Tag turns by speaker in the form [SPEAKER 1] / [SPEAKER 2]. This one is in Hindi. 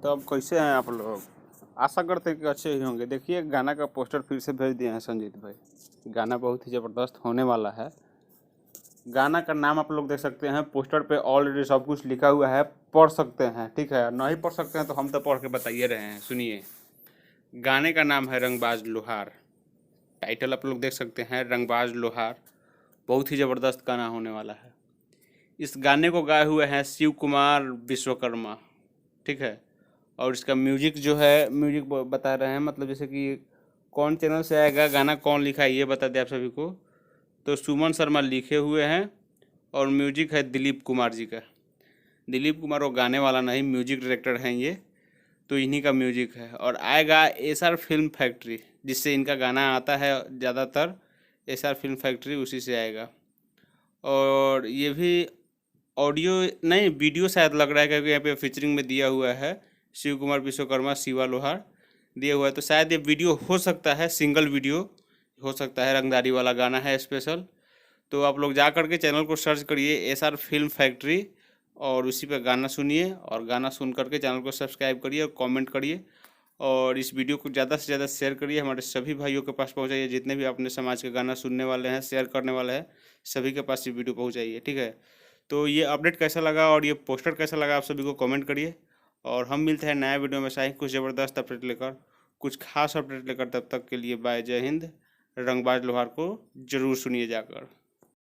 [SPEAKER 1] तो अब कैसे हैं आप लोग? आशा करते हैं कि अच्छे ही होंगे। देखिए, गाना का पोस्टर फिर से भेज दिए हैं संजीत भाई। गाना बहुत ही ज़बरदस्त होने वाला है। गाना का नाम आप लोग देख सकते हैं, पोस्टर पे ऑलरेडी सब कुछ लिखा हुआ है, पढ़ सकते हैं। ठीक है, नहीं पढ़ सकते हैं तो हम तो पढ़ के बताइए रहे हैं। सुनिए, गाने का नाम है रंगबाज लोहार। टाइटल आप लोग देख सकते हैं, रंगबाज लोहार। बहुत ही ज़बरदस्त गाना होने वाला है। इस गाने को गाए हुए हैं शिव कुमार विश्वकर्मा। ठीक है, और इसका म्यूजिक जो है, म्यूजिक बता रहे हैं, मतलब जैसे कि कौन चैनल से आएगा, गाना कौन लिखा है ये बता दें आप सभी को। तो सुमन शर्मा लिखे हुए हैं और म्यूजिक है दिलीप कुमार जी का। दिलीप कुमार वो गाने वाला नहीं, म्यूजिक डायरेक्टर हैं ये, तो इन्हीं का म्यूजिक है। और आएगा एसआर फिल्म फैक्ट्री, जिससे इनका गाना आता है ज़्यादातर, एसआर फिल्म फैक्ट्री उसी से आएगा। और ये भी ऑडियो नहीं, वीडियो शायद लग रहा है, क्योंकि यहाँ पे फीचरिंग में दिया हुआ है शिव कुमार विश्वकर्मा शिवा लोहार दिया हुआ है। तो शायद ये वीडियो हो सकता है, सिंगल वीडियो हो सकता है, रंगदारी वाला गाना है स्पेशल। तो आप लोग जा करके चैनल को सर्च करिए एसआर फिल्म फैक्ट्री और उसी पे गाना सुनिए, और गाना सुन करके चैनल को सब्सक्राइब करिए और कमेंट करिए। और इस वीडियो को ज़्यादा से ज़्यादा शेयर करिए, हमारे सभी भाइयों के पास पहुंचाइए। जितने भी अपने समाज के गाना सुनने वाले हैं, शेयर करने वाले हैं, सभी के पास ये वीडियो पहुंचाइए। ठीक है, तो ये अपडेट कैसा लगा और ये पोस्टर कैसा लगा आप सभी को कमेंट करिए। और हम मिलते हैं नया वीडियो में शायद कुछ ज़बरदस्त अपडेट लेकर, कुछ खास अपडेट लेकर। तब तक के लिए बाय, जय हिंद। रंगबाज लोहार को जरूर सुनिए जाकर।